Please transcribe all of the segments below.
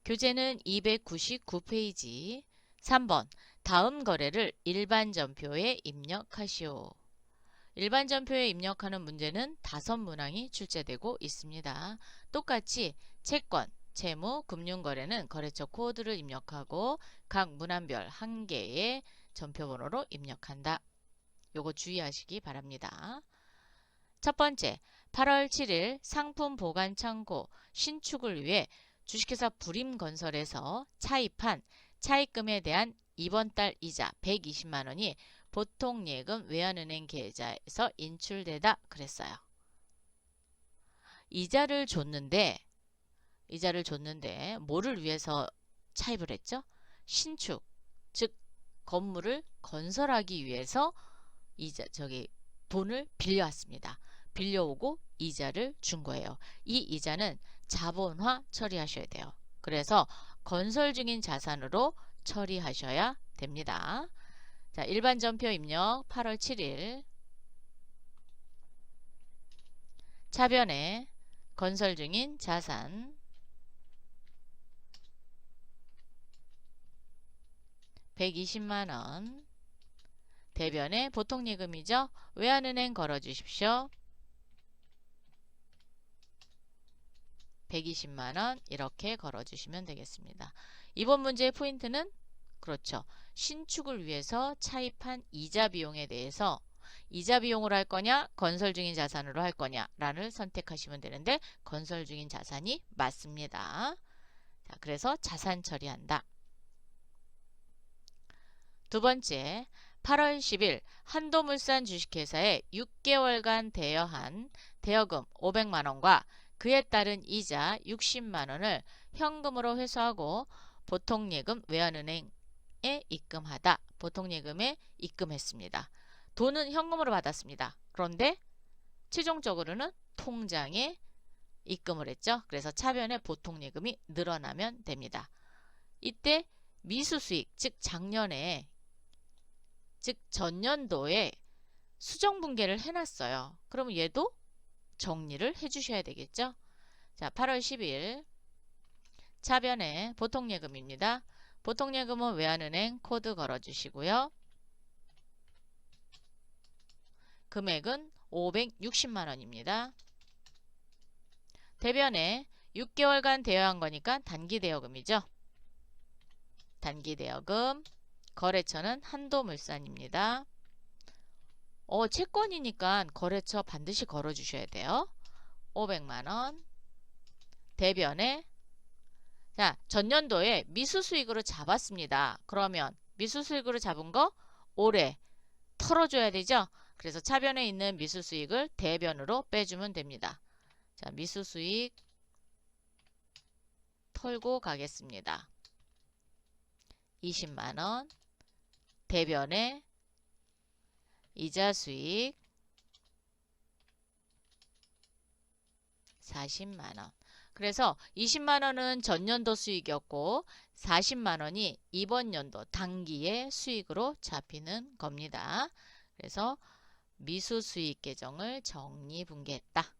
교재는 299페이지. 3번. 다음 거래를 일반 전표에 입력하시오. 일반 전표에 입력하는 문제는 5문항이 출제되고 있습니다. 똑같이 채권, 채무, 금융거래는 거래처 코드를 입력하고 각 문항별 1개의 전표번호로 입력한다. 요거 주의하시기 바랍니다. 첫 번째, 8월 7일 상품 보관 창고 신축을 위해 주식회사 불임건설에서 차입한 차입금에 대한 이번 달 이자 120만 원이 보통예금 외환은행 계좌에서 인출되다 그랬어요. 이자를 줬는데 뭐를 위해서 차입을 했죠? 신축, 즉 건물을 건설하기 위해서 돈을 빌려왔습니다. 빌려오고 이자를 준 거예요. 이 이자는 자본화 처리하셔야 돼요. 그래서 건설 중인 자산으로 처리하셔야 됩니다. 자, 일반 전표 입력 8월 7일 차변에 건설 중인 자산 120만 원 대변에 보통예금이죠. 외환은행 걸어주십시오. 120만 원 이렇게 걸어주시면 되겠습니다. 이번 문제의 포인트는 그렇죠. 신축을 위해서 차입한 이자 비용에 대해서 이자 비용으로 할 거냐 건설 중인 자산으로 할 거냐를 선택하시면 되는데 건설 중인 자산이 맞습니다. 자, 그래서 자산 처리한다. 두 번째, 8월 10일 한도물산 주식회사에 6개월간 대여한 대여금 500만원과 그에 따른 이자 60만원을 현금으로 회수하고 보통예금 외환은행에 입금하다. 보통예금에 입금했습니다. 돈은 현금으로 받았습니다. 그런데 최종적으로는 통장에 입금을 했죠. 그래서 차변에 보통예금이 늘어나면 됩니다. 이때 미수수익, 즉 전년도에 수정분계를 해놨어요. 그러면 얘도 정리를 해주셔야 되겠죠. 자, 8월 10일 차변에 보통예금입니다. 보통예금은 외환은행 코드 걸어주시고요. 금액은 560만원입니다. 대변에 6개월간 대여한 거니까 단기대여금이죠. 단기대여금 거래처는 한도물산입니다. 채권이니까 거래처 반드시 걸어주셔야 돼요. 500만원 대변에 자 전년도에 미수수익으로 잡았습니다. 그러면 미수수익으로 잡은 거 올해 털어줘야 되죠. 그래서 차변에 있는 미수수익을 대변으로 빼주면 됩니다. 자, 미수수익 털고 가겠습니다. 20만원 대변에 이자수익 40만원. 그래서 20만원은 전년도 수익이었고 40만원이 이번 연도 단기의 수익으로 잡히는 겁니다. 그래서 미수수익 계정을 정리분계했다.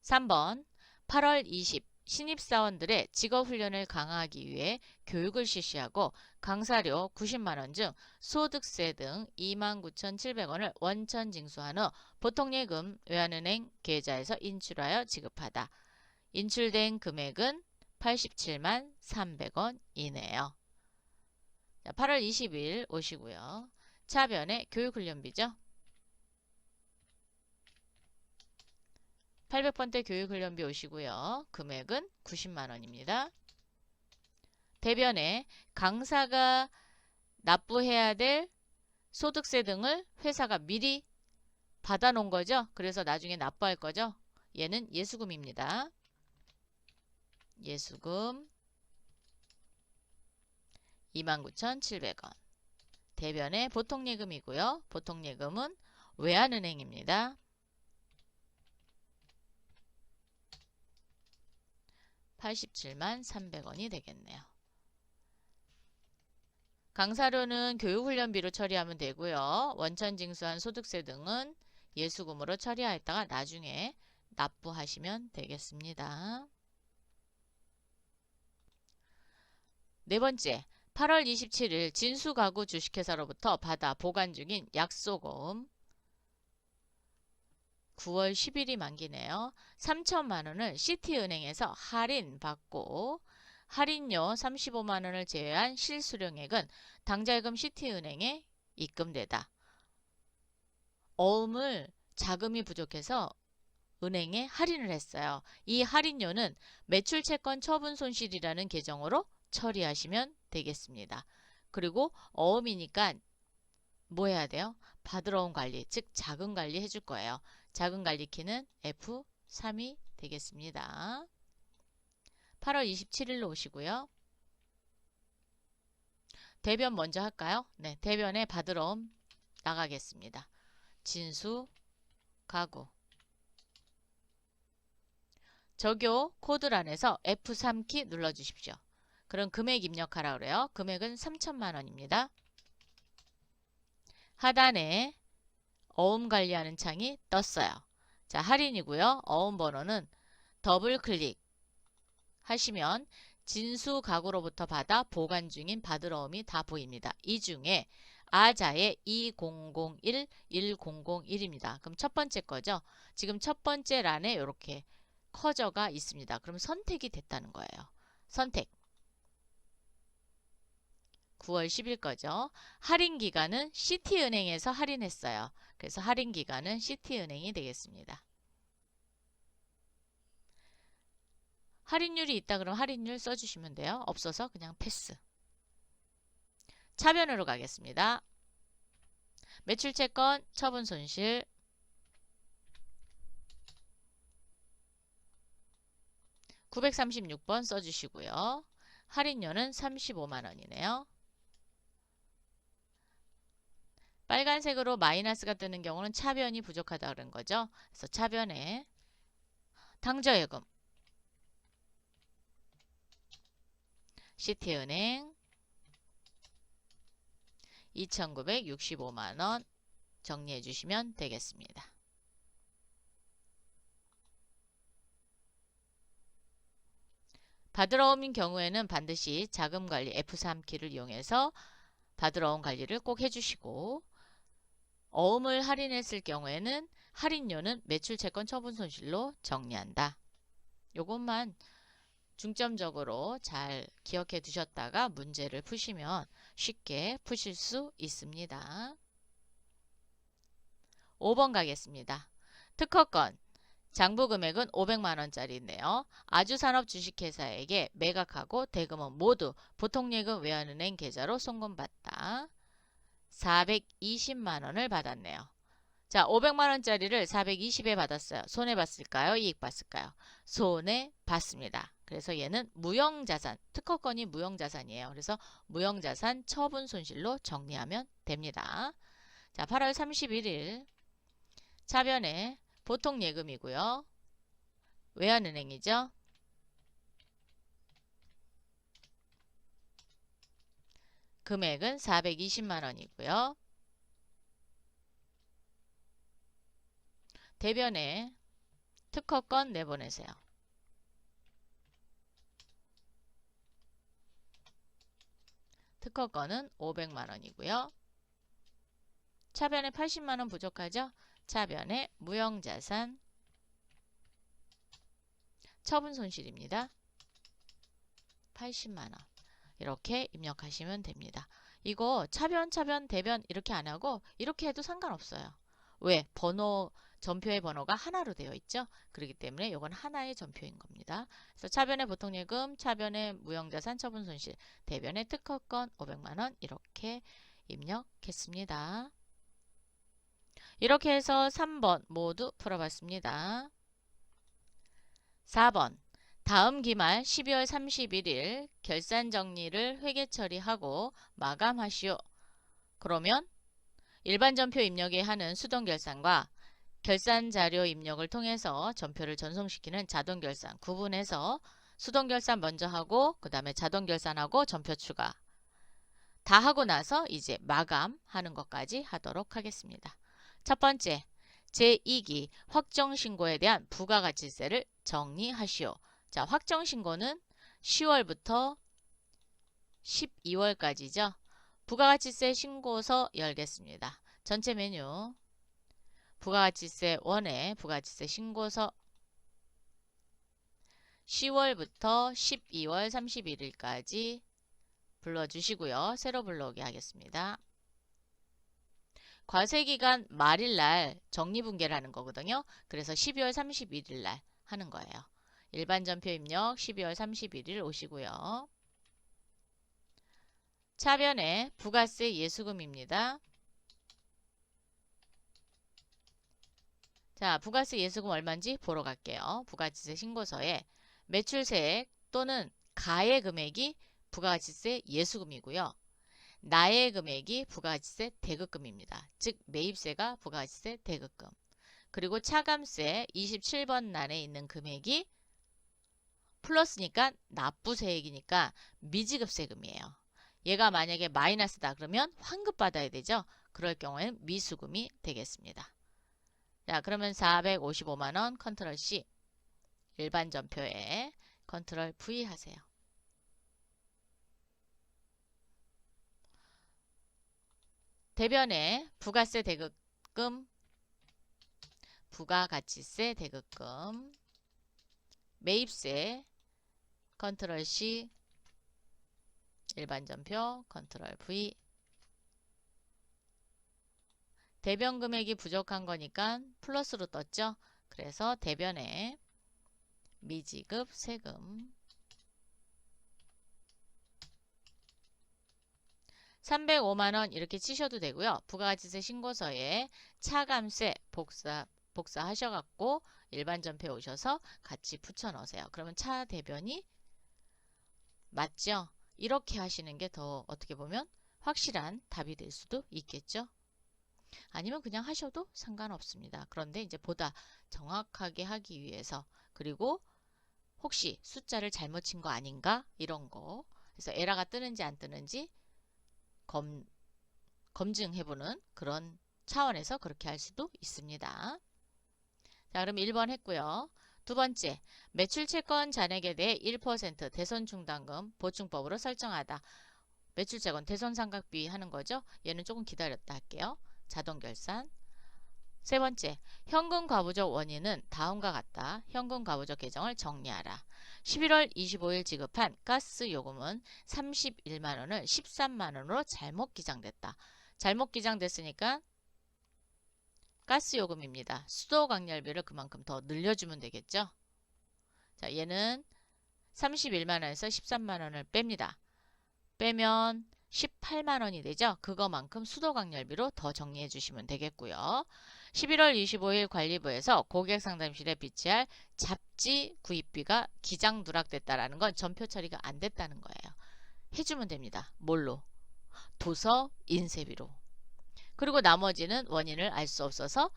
3번 8월 20 신입사원들의 직업훈련을 강화하기 위해 교육을 실시하고 강사료 90만원 중 소득세 등 29,700원을 원천 징수한 후 보통예금 외환은행 계좌에서 인출하여 지급하다. 인출된 금액은 87만 300원이네요. 자, 8월 20일 오시고요. 차변에 교육훈련비죠. 800번대 교육훈련비 오시고요. 금액은 90만원입니다. 대변에 강사가 납부해야 될 소득세 등을 회사가 미리 받아놓은 거죠. 그래서 나중에 납부할 거죠. 얘는 예수금입니다. 예수금 29,700원. 대변에 보통예금이고요. 보통예금은 외환은행입니다. 87만 300원이 되겠네요. 강사료는 교육훈련비로 처리하면 되고요. 원천 징수한 소득세 등은 예수금으로 처리하였다가 나중에 납부하시면 되겠습니다. 네 번째, 8월 27일 진수가구 주식회사로부터 받아 보관 중인 약소금 9월 10일이 만기네요. 3천만원을 시티은행에서 할인받고 할인료 35만원을 제외한 실수령액은 당자예금 시티은행에 입금되다. 어음을 자금이 부족해서 은행에 할인을 했어요. 이 할인료는 매출채권 처분 손실이라는 계정으로 처리하시면 되겠습니다. 그리고 어음이니까 뭐 해야 돼요? 받으러 온 관리, 즉 자금 관리 해줄 거예요. 자금 관리 키는 F3이 되겠습니다. 8월 27일로 오시고요. 대변 먼저 할까요? 네, 대변에 받으러 옴 나가겠습니다. 진수, 가구. 적요 코드란에서 F3키 눌러주십시오. 그럼 금액 입력하라 그래요. 금액은 3천만원입니다. 하단에 어음 관리하는 창이 떴어요. 자, 할인이고요. 어음 번호는 더블 클릭 하시면 진수 가구로부터 받아 보관 중인 받으러 옴이 다 보입니다. 이 중에 아자의 2001-1001입니다. 그럼 첫 번째 거죠. 지금 첫 번째 란에 이렇게 커져가 있습니다. 그럼 선택이 됐다는 거예요. 선택. 9월 10일 거죠. 할인 기간은 시티은행에서 할인했어요. 그래서 할인 기간은 시티은행이 되겠습니다. 할인율이 있다 그러면 할인율 써주시면 돼요. 없어서 그냥 패스. 차변으로 가겠습니다. 매출채권 처분 손실 936번 써주시고요. 할인료는 35만원이네요. 빨간색으로 마이너스가 뜨는 경우는 차변이 부족하다 그런 거죠. 그래서 차변에 당좌예금 시티은행 2,965만원 정리해 주시면 되겠습니다. 받으러 온 경우에는 반드시 자금관리 F3키를 이용해서 받으러 온 관리를 꼭 해주시고 어음을 할인했을 경우에는 할인료는 매출채권 처분 손실로 정리한다. 요것만 중점적으로 잘 기억해 두셨다가 문제를 푸시면 쉽게 푸실 수 있습니다. 5번 가겠습니다. 특허권 장부 금액은 500만원짜리인데요. 아주산업 주식회사에게 매각하고 대금은 모두 보통예금 외환은행 계좌로 송금받다. 420만원을 받았네요. 자, 500만원짜리를 420에 받았어요. 손해봤을까요? 이익봤을까요? 손해봤습니다. 그래서 얘는 무형자산, 특허권이 무형자산이에요. 그래서 무형자산 처분 손실로 정리하면 됩니다. 자, 8월 31일 차변에 보통예금이고요. 외환은행이죠. 금액은 420만원이고요. 대변에 특허권 내보내세요. 특허권은 500만원이고요. 차변에 80만원 부족하죠? 차변에 무형자산 처분 손실입니다. 80만원 이렇게 입력하시면 됩니다. 이거 차변, 대변 이렇게 안 하고 이렇게 해도 상관없어요. 왜? 번호, 전표의 번호가 하나로 되어 있죠. 그렇기 때문에 이건 하나의 전표인 겁니다. 그래서 차변의 보통예금, 차변의 무형자산 처분 손실, 대변의 특허권 500만원 이렇게 입력했습니다. 이렇게 해서 3번 모두 풀어봤습니다. 4번 다음 기말 12월 31일 결산 정리를 회계 처리하고 마감하시오. 그러면 일반 전표 입력에 하는 수동 결산과 결산 자료 입력을 통해서 전표를 전송시키는 자동 결산 구분해서 수동 결산 먼저 하고 그 다음에 자동 결산하고 전표 추가 다 하고 나서 이제 마감하는 것까지 하도록 하겠습니다. 첫 번째, 제2기 확정신고에 대한 부가가치세를 정리하시오. 자, 확정신고는 10월부터 12월까지죠. 부가가치세 신고서 열겠습니다. 전체 메뉴 부가가치세 1에 부가가치세 신고서 10월부터 12월 31일까지 불러주시고요. 새로 불러오게 하겠습니다. 과세기간 말일날 정리분계를 하는 거거든요. 그래서 12월 31일날 하는 거예요. 일반 전표 입력 12월 31일 오시고요. 차변에 부가세 예수금입니다. 자, 부가세 예수금 얼마인지 보러 갈게요. 부가가치세 신고서에 매출세액 또는 가의 금액이 부가가치세 예수금이고요. 나의 금액이 부가가치세 대급금입니다. 즉 매입세가 부가가치세 대급금. 그리고 차감세 27번 란에 있는 금액이 플러스니까 납부세액이니까 미지급세금이에요. 얘가 만약에 마이너스다 그러면 환급받아야 되죠. 그럴 경우에는 미수금이 되겠습니다. 자, 그러면 455만원 컨트롤 C 일반 전표에 컨트롤 V 하세요. 대변에 부가세 대급금, 부가가치세 대급금, 매입세 컨트롤 C 일반 전표 컨트롤 V. 대변 금액이 부족한 거니까 플러스로 떴죠. 그래서 대변에 미지급 세금 305만원 이렇게 치셔도 되고요. 부가가치세 신고서에 차감세 복사하셔갖고 일반 전표에 오셔서 같이 붙여 넣으세요. 그러면 차 대변이 맞죠? 이렇게 하시는 게 더 어떻게 보면 확실한 답이 될 수도 있겠죠. 아니면 그냥 하셔도 상관없습니다. 그런데 이제 보다 정확하게 하기 위해서 그리고 혹시 숫자를 잘못 친 거 아닌가 이런 거 그래서 에러가 뜨는지 안 뜨는지 검증해보는 그런 차원에서 그렇게 할 수도 있습니다. 자, 그럼 1번 했고요. 두 번째, 매출채권 잔액에 대해 1% 대손중단금 보충법으로 설정하다. 매출채권 대손상각비 하는 거죠. 얘는 조금 기다렸다 할게요. 자동결산. 세 번째, 현금과부적 원인은 다음과 같다. 현금과부적 계정을 정리하라. 11월 25일 지급한 가스요금은 31만원을 13만원으로 잘못 기장됐다. 잘못 기장됐으니까 가스요금입니다. 수도광열비를 그만큼 더 늘려주면 되겠죠. 자, 얘는 31만원에서 13만원을 뺍니다. 빼면 18만원이 되죠. 그거만큼 수도광열비로 더 정리해 주시면 되겠고요. 11월 25일 관리부에서 고객상담실에 비치할 잡지 구입비가 기장 누락됐다라는 건 전표 처리가 안 됐다는 거예요. 해주면 됩니다. 뭘로? 도서 인쇄비로. 그리고 나머지는 원인을 알 수 없어서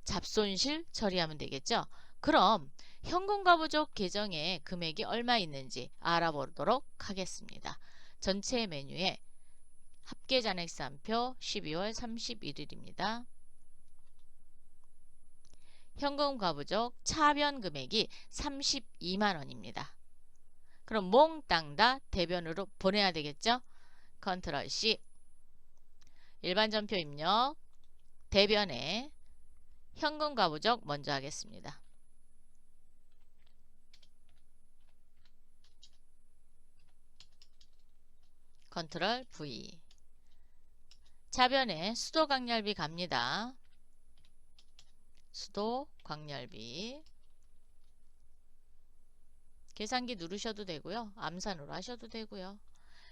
잡손실 처리하면 되겠죠. 그럼 현금과부적 계정에 금액이 얼마 있는지 알아보도록 하겠습니다. 전체 메뉴에 합계잔액산표 12월 31일입니다. 현금과부적 차변 금액이 32만원입니다. 그럼 몽땅 다 대변으로 보내야 되겠죠. 컨트롤 C 일반 전표 입력 대변에 현금과부적 먼저 하겠습니다. 컨트롤 V 차변에 수도광열비 갑니다. 수도광열비 계산기 누르셔도 되고요. 암산으로 하셔도 되고요.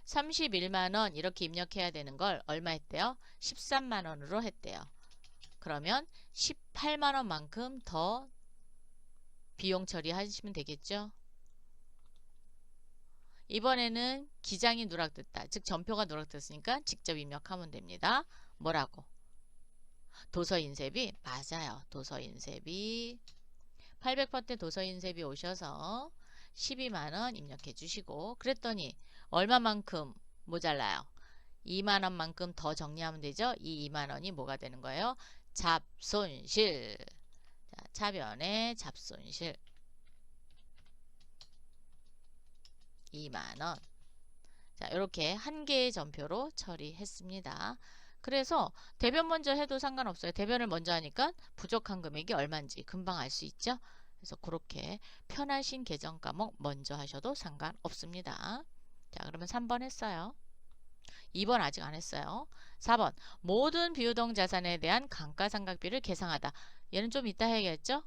31만원 이렇게 입력해야 되는 걸 얼마 했대요? 13만원으로 했대요. 그러면 18만원만큼 더 비용 처리하시면 되겠죠. 이번에는 기장이 누락됐다. 즉 전표가 누락됐으니까 직접 입력하면 됩니다. 뭐라고? 도서인쇄비? 맞아요. 도서인쇄비 800파트 도서인쇄비 오셔서 12만원 입력해 주시고 그랬더니 얼마만큼 모자라요? 2만원만큼 더 정리하면 되죠. 이 2만원이 뭐가 되는 거예요? 잡손실. 자, 차변의 잡손실 2만원. 자, 이렇게 한 개의 전표로 처리했습니다. 그래서 대변 먼저 해도 상관없어요. 대변을 먼저 하니까 부족한 금액이 얼마인지 금방 알 수 있죠. 그래서 그렇게 편하신 계정 과목 먼저 하셔도 상관없습니다. 자, 그러면 3번 했어요. 2번 아직 안 했어요. 4번 모든 비유동 자산에 대한 감가상각비를 계상하다. 얘는 좀 이따 해야겠죠?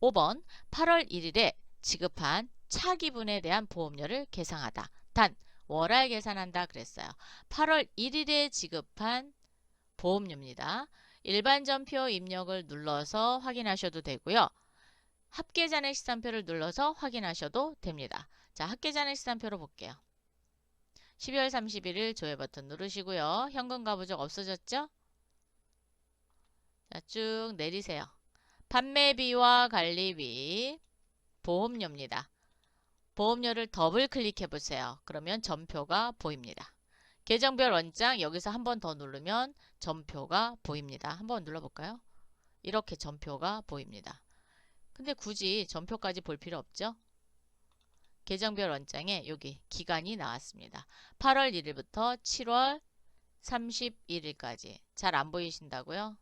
5번 8월 1일에 지급한 차기분에 대한 보험료를 계상하다. 단 월할 계산한다 그랬어요. 8월 1일에 지급한 보험료입니다. 일반 전표 입력을 눌러서 확인하셔도 되고요. 합계잔액시산표를 눌러서 확인하셔도 됩니다. 자, 합계잔액시산표로 볼게요. 12월 31일 조회 버튼 누르시고요. 현금 가부족 없어졌죠? 자, 쭉 내리세요. 판매비와 관리비, 보험료입니다. 보험료를 더블 클릭해 보세요. 그러면 전표가 보입니다. 계정별 원장 여기서 한 번 더 누르면 전표가 보입니다. 한번 눌러볼까요? 이렇게 전표가 보입니다. 근데 굳이 전표까지 볼 필요 없죠? 계정별 원장에 여기 기간이 나왔습니다. 8월 1일부터 7월 31일까지. 잘 안 보이신다고요?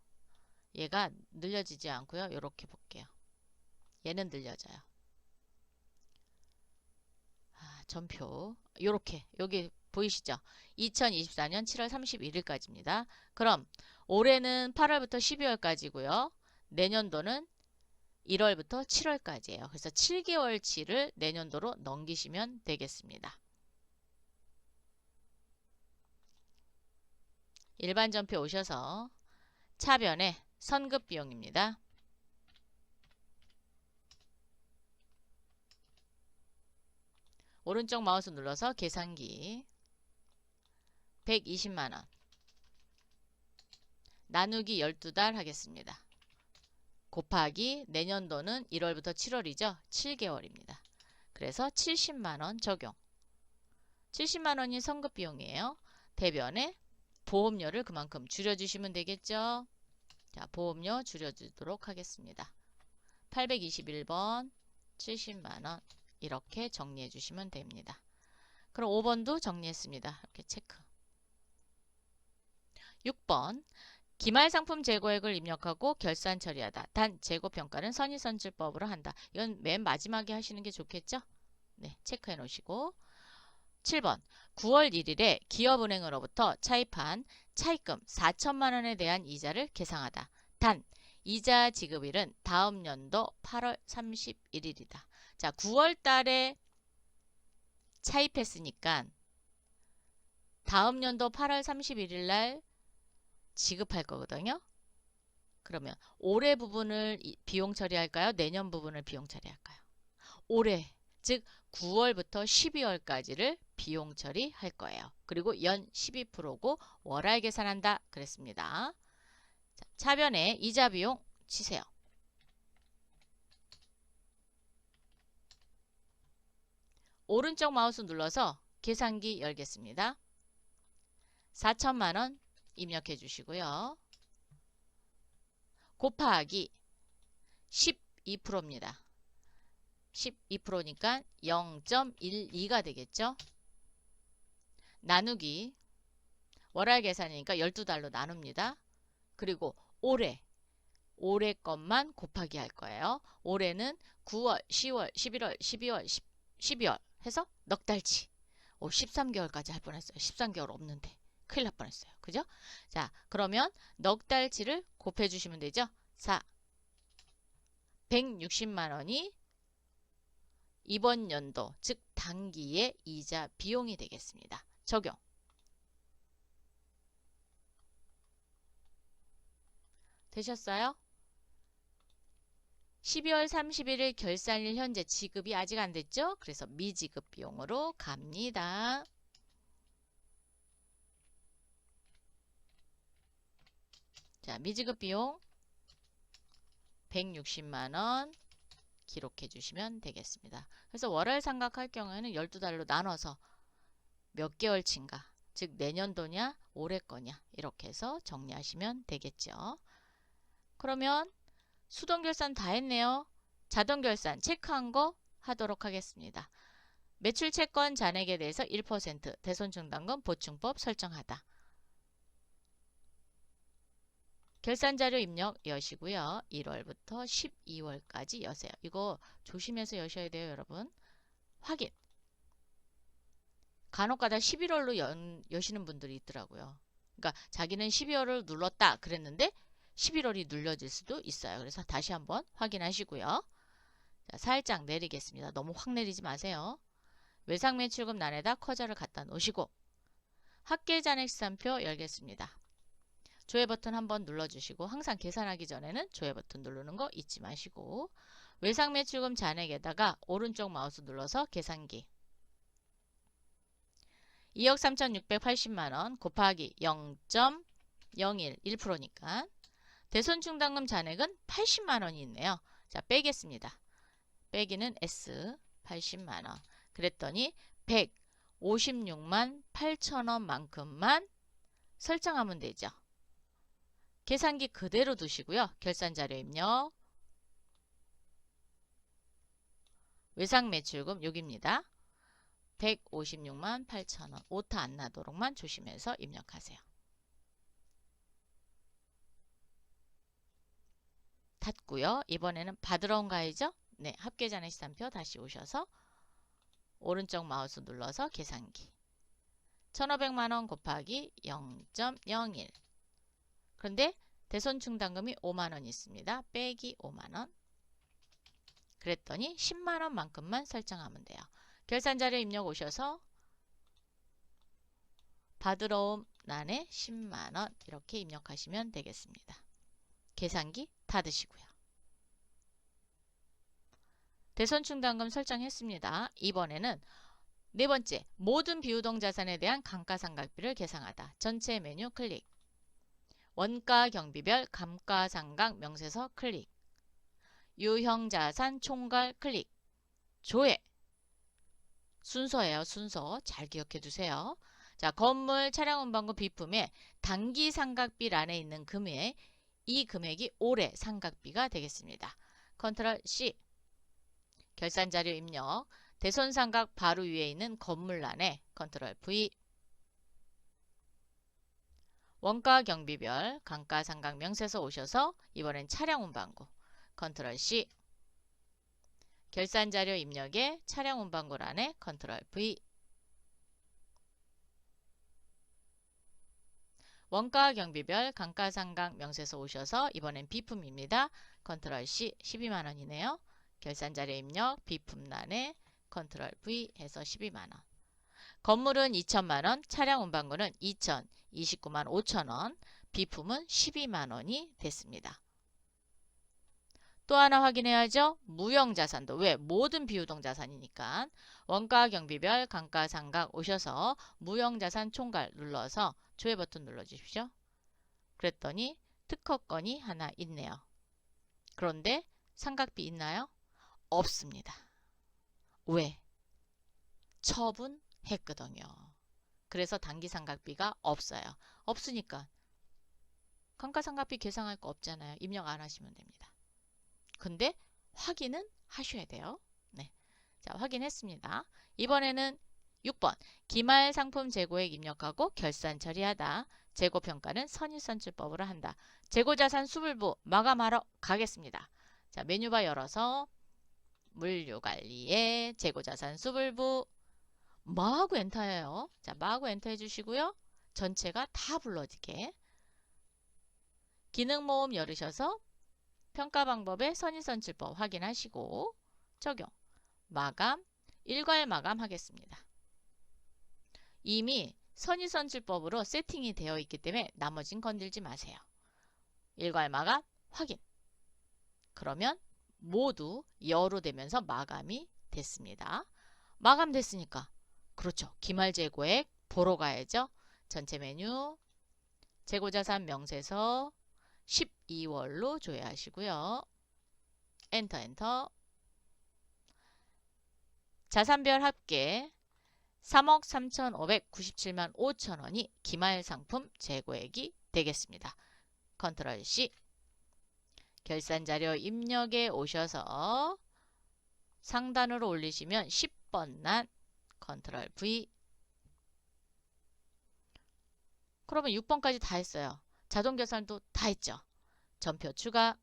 얘가 늘려지지 않고요. 이렇게 볼게요. 얘는 늘려져요. 전표 요렇게 여기 보이시죠? 2024년 7월 31일까지입니다. 그럼 올해는 8월부터 12월까지고요. 내년도는 1월부터 7월까지예요. 그래서 7개월치를 내년도로 넘기시면 되겠습니다. 일반 전표 오셔서 차변에 선급 비용입니다. 오른쪽 마우스 눌러서 계산기 120만원 나누기 12달 하겠습니다. 곱하기 내년도는 1월부터 7월이죠. 7개월입니다. 그래서 70만원 적용. 70만원이 선급 비용이에요. 대변에 보험료를 그만큼 줄여주시면 되겠죠. 자, 보험료 줄여주도록 하겠습니다. 821번 70만원 이렇게 정리해 주시면 됩니다. 그럼 5번도 정리했습니다. 이렇게 체크. 6번 기말상품 재고액을 입력하고 결산 처리하다. 단 재고평가는 선의선출법으로 한다. 이건 맨 마지막에 하시는 게 좋겠죠? 네, 체크해 놓으시고 7번 9월 1일에 기업은행으로부터 차입한 차입금 4천만원에 대한 이자를 계상하다. 단 이자 지급일은 다음 연도 8월 31일이다. 자, 9월 달에 차입했으니까 다음 연도 8월 31일 날 지급할 거거든요. 그러면 올해 부분을 비용 처리할까요? 내년 부분을 비용 처리할까요? 올해, 즉 9월부터 12월까지를 비용 처리할 거예요. 그리고 연 12%고 월할 계산한다 그랬습니다. 자, 차변에 이자 비용 치세요. 오른쪽 마우스 눌러서 계산기 열겠습니다. 4천만원 입력해 주시고요. 곱하기 12%입니다. 12%니까 0.12가 되겠죠. 나누기 월할 계산이니까 12달로 나눕니다. 그리고 올해 것만 곱하기 할 거예요. 올해는 9월, 10월, 11월, 12월, 12월 해서 넉 달치. 13개월까지 할 뻔했어요. 13개월 없는데. 큰일 날 뻔했어요. 그죠? 자, 그러면 넉 달치를 곱해 주시면 되죠. 160만원이 이번 연도, 즉 단기의 이자 비용이 되겠습니다. 적용. 되셨어요? 12월 31일 결산일 현재 지급이 아직 안 됐죠? 그래서 미지급 비용으로 갑니다. 자, 미지급 비용 160만원 기록해 주시면 되겠습니다. 그래서 월할 상각할 경우에는 12달로 나눠서 몇 개월치인가 즉 내년도냐 올해 거냐 이렇게 해서 정리하시면 되겠죠. 그러면 수동결산 다 했네요. 자동결산 체크한 거 하도록 하겠습니다. 매출채권 잔액에 대해서 1% 대손증당금 보충법 설정하다. 결산자료 입력 여시고요. 1월부터 12월까지 여세요. 이거 조심해서 여셔야 돼요, 여러분. 확인. 간혹가다 11월로 여시는 분들이 있더라고요. 그러니까 자기는 12월을 눌렀다 그랬는데 11월이 눌려질 수도 있어요. 그래서 다시 한번 확인하시고요. 자, 살짝 내리겠습니다. 너무 확 내리지 마세요. 외상매출금 란에다 커저를 갖다 놓으시고 합계잔액시산표 열겠습니다. 조회 버튼 한번 눌러주시고 항상 계산하기 전에는 조회 버튼 누르는 거 잊지 마시고 외상매출금 잔액에다가 오른쪽 마우스 눌러서 계산기 2억 3,680만원 곱하기 0.01 1%니까 대손충당금 잔액은 80만원이 있네요. 자, 빼겠습니다. 빼기는 S 80만원. 그랬더니 156만 8천원만큼만 설정하면 되죠. 계산기 그대로 두시고요. 결산자료 입력. 외상매출금 여기입니다. 156만 8천원. 오타 안 나도록만 조심해서 입력하세요. 닫고요. 이번에는 받으러 온 가야죠. 네, 합계잔액시산표 다시 오셔서 오른쪽 마우스 눌러서 계산기 1,500만원 곱하기 0.01 그런데 대손충당금이 5만원 있습니다. 빼기 5만원 그랬더니 10만원만큼만 설정하면 돼요. 결산자료 입력 오셔서 받으러 온 란에 10만원 이렇게 입력하시면 되겠습니다. 계산기 닫으시고요. 대손충당금 설정했습니다. 이번에는 네 번째, 모든 비유동자산에 대한 감가상각비를 계상하다. 전체 메뉴 클릭. 원가 경비별 감가상각 명세서 클릭. 유형자산 총괄 클릭. 조회. 순서예요. 순서. 잘 기억해 두세요. 자, 건물 차량 운반구 비품에 단기 상각비 란에 있는 금액, 이 금액이 올해 상각비가 되겠습니다. 컨트롤 C. 결산자료 입력. 대손상각 바로 위에 있는 건물란에 컨트롤 V. 원가 경비별 감가상각 명세서 오셔서 이번엔 차량 운반구 컨트롤 C. 결산자료 입력에 차량 운반구란에 컨트롤 V. 원가 경비별 감가상각 명세서 오셔서 이번엔 비품입니다. 컨트롤 C. 12만원이네요. 결산자료 입력 비품란에 컨트롤 V 해서 12만원. 건물은 2천만원, 차량 운반구는 2,029만 5천원, 비품은 12만원이 됐습니다. 또 하나 확인해야죠. 무형자산도. 왜? 모든 비유동자산이니까. 원가 경비별 감가상각 오셔서 무형자산 총괄 눌러서 조회 버튼 눌러주십시오. 그랬더니 특허건이 하나 있네요. 그런데 상각비 있나요? 없습니다. 왜? 처분했거든요. 그래서 단기상각비가 없어요. 없으니까 감가상각비 계상할 거 없잖아요. 입력 안 하시면 됩니다. 근데 확인은 하셔야 돼요. 네, 자 확인했습니다. 이번에는 6번 기말 상품 재고액 입력하고 결산 처리하다. 재고평가는 선입선출법으로 한다. 재고자산 수불부 마감하러 가겠습니다. 자 메뉴바 열어서 물류관리에 재고자산 수불부 마하고 엔터예요. 자 마하고 엔터 해주시고요. 전체가 다 불러지게 기능모음 열으셔서 평가방법의 선입선출법 확인하시고 적용 마감 일괄 마감하겠습니다. 이미 선입선출법으로 세팅이 되어 있기 때문에 나머진 건들지 마세요. 일괄 마감 확인. 그러면 모두 여로 되면서 마감이 됐습니다. 마감됐으니까 그렇죠. 기말재고액 보러 가야죠. 전체 메뉴 재고자산 명세서 12월로 조회하시고요. 엔터 엔터. 자산별 합계 3억 3,597만 5천 원이 기말 상품 재고액이 되겠습니다. 컨트롤 C. 결산자료 입력에 오셔서 상단으로 올리시면 10번 란 컨트롤 V. 그러면 6번까지 다 했어요. 자동 계산도 다 했죠. 전표 추가.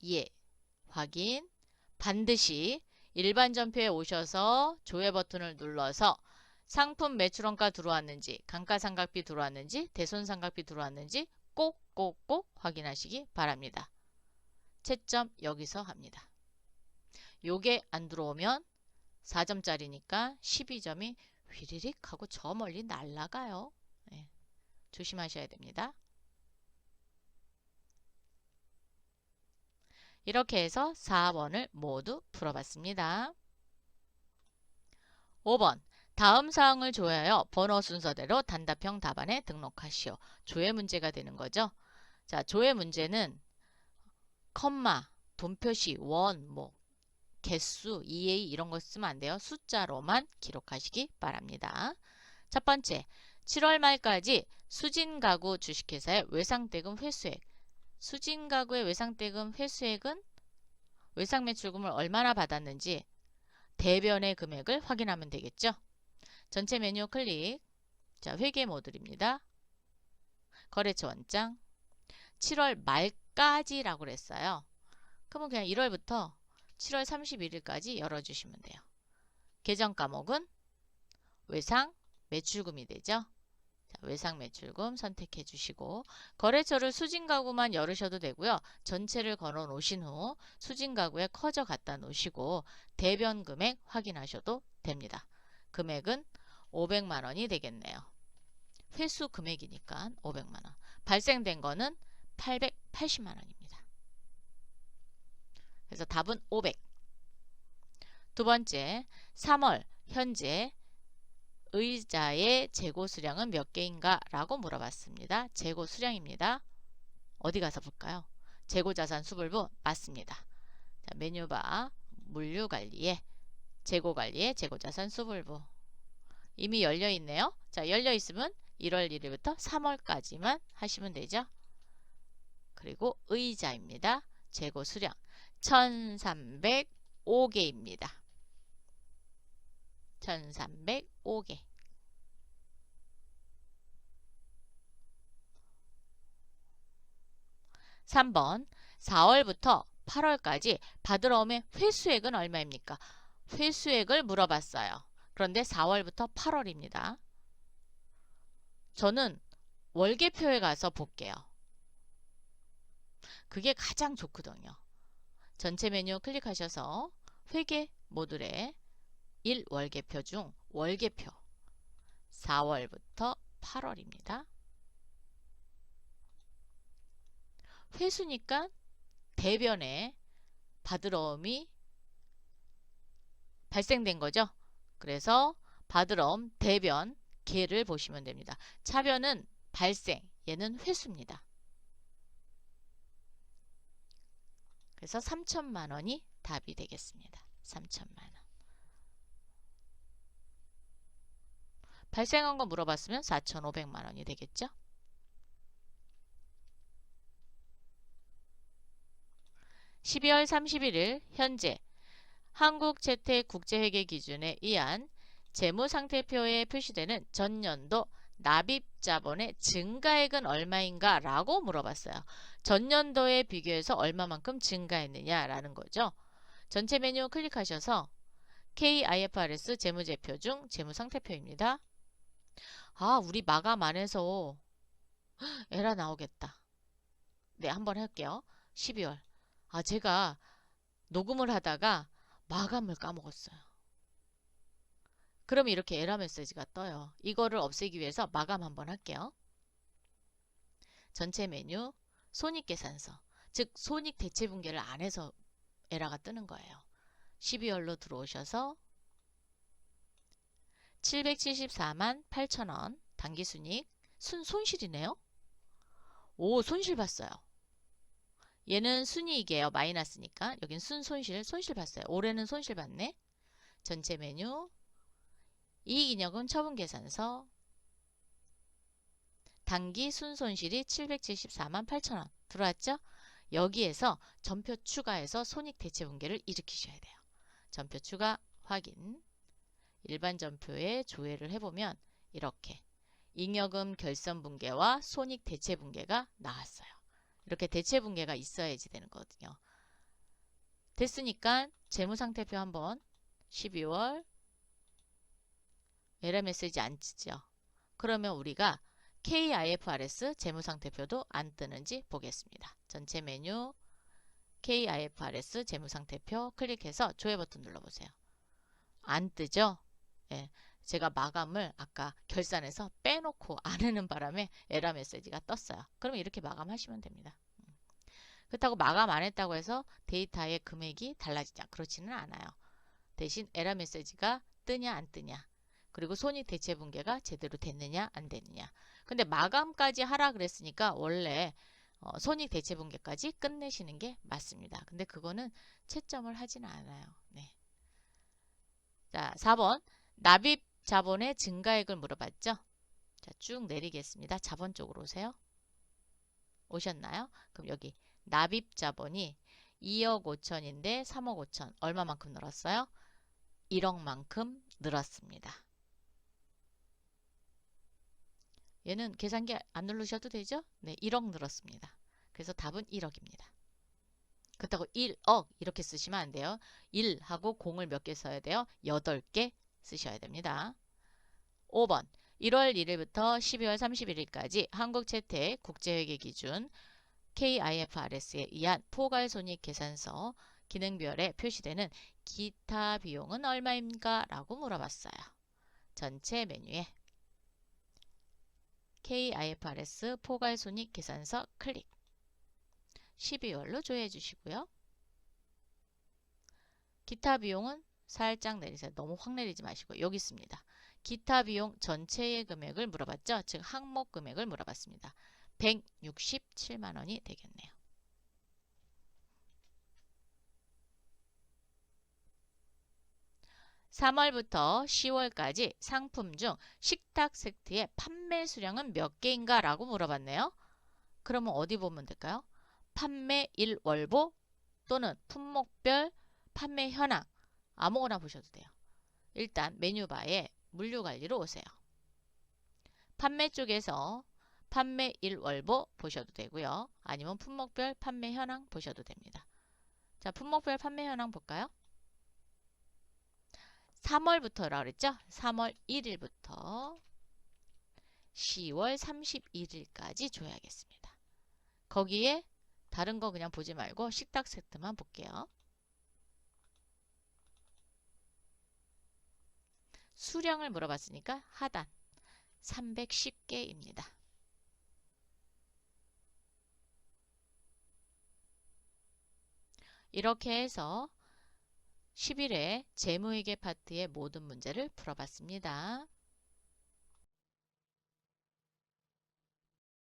예. 확인. 반드시 일반 전표에 오셔서 조회 버튼을 눌러서 상품 매출원가 들어왔는지, 감가상각비 들어왔는지, 대손상각비 들어왔는지 꼭 확인하시기 바랍니다. 채점 여기서 합니다. 요게 안 들어오면 4점짜리니까 12점이 휘리릭 하고 저 멀리 날아가요. 네, 조심하셔야 됩니다. 이렇게 해서 4번을 모두 풀어봤습니다. 5번. 다음 사항을 조회하여 번호 순서대로 단답형 답안에 등록하시오. 조회 문제가 되는 거죠. 자, 조회 문제는 컴마, 돈표시, 원, 개수, EA 이런 거 쓰면 안 돼요. 숫자로만 기록하시기 바랍니다. 첫 번째, 7월 말까지 수진가구 주식회사의 외상대금 회수액. 수진가구의 외상대금 회수액은 외상매출금을 얼마나 받았는지 대변의 금액을 확인하면 되겠죠. 전체 메뉴 클릭. 자, 회계 모듈입니다. 거래처 원장. 7월 말까지라고 그랬어요. 그러면 그냥 1월부터 7월 31일까지 열어주시면 돼요. 계정 과목은 외상 매출금이 되죠. 자, 외상 매출금 선택해 주시고 거래처를 수진가구만 열으셔도 되고요. 전체를 걸어 놓으신 후 수진가구에 커져 갖다 놓으시고 대변 금액 확인하셔도 됩니다. 금액은 500만 원이 되겠네요. 회수 금액이니까 500만 원. 발생된 거는 880만 원입니다. 그래서 답은 500. 두 번째, 3월 현재 의자의 재고 수량은 몇 개인가? 라고 물어봤습니다. 재고 수량입니다. 어디 가서 볼까요? 재고자산 수불부 맞습니다. 자, 메뉴바 물류관리에 재고관리에 재고자산 수불부 이미 열려있네요. 자, 열려있으면 1월 1일부터 3월까지만 하시면 되죠. 그리고 의자입니다. 재고 수량 1305개입니다. 1305개. (3번) 4월부터 8월까지 받으러 오면 회수액은 얼마입니까? 회수액을 물어봤어요. 그런데 4월부터 8월입니다. 저는 월계표에 가서 볼게요. 그게 가장 좋거든요. 전체 메뉴 클릭하셔서 회계 모듈에 1월계표 중 월계표 4월부터 8월입니다. 회수니까 대변에 받으러옴이 발생된 거죠. 그래서 받으러옴 대변 개를 보시면 됩니다. 차변은 발생, 얘는 회수입니다. 그래서 3천만 원이 답이 되겠습니다. 3천만 원. 발생한 거 물어봤으면 4,500만 원이 되겠죠. 12월 31일 현재 한국재택국제회계 기준에 의한 재무상태표에 표시되는 전년도 납입자본의 증가액은 얼마인가? 라고 물어봤어요. 전년도에 비교해서 얼마만큼 증가했느냐 라는 거죠. 전체 메뉴 클릭하셔서 KIFRS 재무제표 중 재무상태표입니다. 아, 우리 마감 안 해서 에라 나오겠다. 네, 한번 할게요. 12월. 아, 제가 녹음을 하다가 마감을 까먹었어요. 그러면 이렇게 에러 메시지가 떠요. 이거를 없애기 위해서 마감 한번 할게요. 전체 메뉴 손익계산서, 즉 손익 대체분계를 안 해서 에러가 뜨는 거예요. 12월로 들어오셔서 774만 8천원 당기순이익 손실이네요. 오, 손실 봤어요. 얘는 순이익이에요. 마이너스니까. 여긴 손실 봤어요. 올해는 손실 봤네. 전체 메뉴 이익잉여금 처분계산서 단기 순손실이 774만 8천원 들어왔죠? 여기에서 전표 추가해서 손익대체분계를 일으키셔야 돼요. 전표 추가 확인. 일반 전표에 조회를 해보면 이렇게 잉여금 결선분계와 손익대체분계가 나왔어요. 이렇게 대체분계가 있어야지 되는 거거든요. 됐으니까 재무상태표 한번 12월 에러 메시지 안 치죠. 그러면 우리가 KIFRS 재무상태표도 안 뜨는지 보겠습니다. 전체 메뉴 KIFRS 재무상태표 클릭해서 조회 버튼 눌러보세요. 안 뜨죠? 예, 제가 마감을 아까 결산해서 빼놓고 안 하는 바람에 에러 메시지가 떴어요. 그러면 이렇게 마감하시면 됩니다. 그렇다고 마감 안 했다고 해서 데이터의 금액이 달라지냐? 그렇지는 않아요. 대신 에러 메시지가 뜨냐 안 뜨냐, 그리고 손익대체분계가 제대로 됐느냐 안 됐느냐. 근데 마감까지 하라 그랬으니까 원래 손익대체분계까지 끝내시는 게 맞습니다. 근데 그거는 채점을 하지는 않아요. 네. 자, 4번 납입 자본의 증가액을 물어봤죠. 자, 쭉 내리겠습니다. 자본 쪽으로 오세요. 오셨나요? 그럼 여기 납입 자본이 2억 5천인데 3억 5천 얼마만큼 늘었어요? 1억만큼 늘었습니다. 얘는 계산기 안 누르셔도 되죠? 네, 1억 늘었습니다. 그래서 답은 1억입니다. 그렇다고 1억 이렇게 쓰시면 안 돼요. 1하고 0을 몇 개 써야 돼요? 8개 쓰셔야 됩니다. 5번 1월 1일부터 12월 31일까지 한국채택 국제회계 기준 KIFRS에 의한 포괄손익계산서 기능별에 표시되는 기타 비용은 얼마입니까? 라고 물어봤어요. 전체 메뉴에 KIFRS 포괄손익계산서 클릭. 12월로 조회해 주시고요. 기타 비용은 살짝 내리세요. 너무 확 내리지 마시고 여기 있습니다. 기타 비용 전체의 금액을 물어봤죠. 즉 항목 금액을 물어봤습니다. 167만 원이 되겠네요. (3월부터) (10월까지) 상품 중 식탁 세트의 판매 수량은 몇 개인가? 라고 물어봤네요. 그러면 어디 보면 될까요? 판매 일월보 또는 품목별 판매 현황 아무거나 보셔도 돼요. 일단 메뉴바에 물류관리로 오세요. 판매 쪽에서 판매 일월보 보셔도 되고요. 아니면 품목별 판매 현황 보셔도 됩니다. 자, 품목별 판매 현황 볼까요? 3월부터라 그랬죠? 3월 1일부터 10월 31일까지 줘야겠습니다. 거기에 다른 거 그냥 보지 말고 식탁 세트만 볼게요. 수량을 물어봤으니까 하단 310개입니다. 이렇게 해서 10일에 재무회계 파트의 모든 문제를 풀어봤습니다.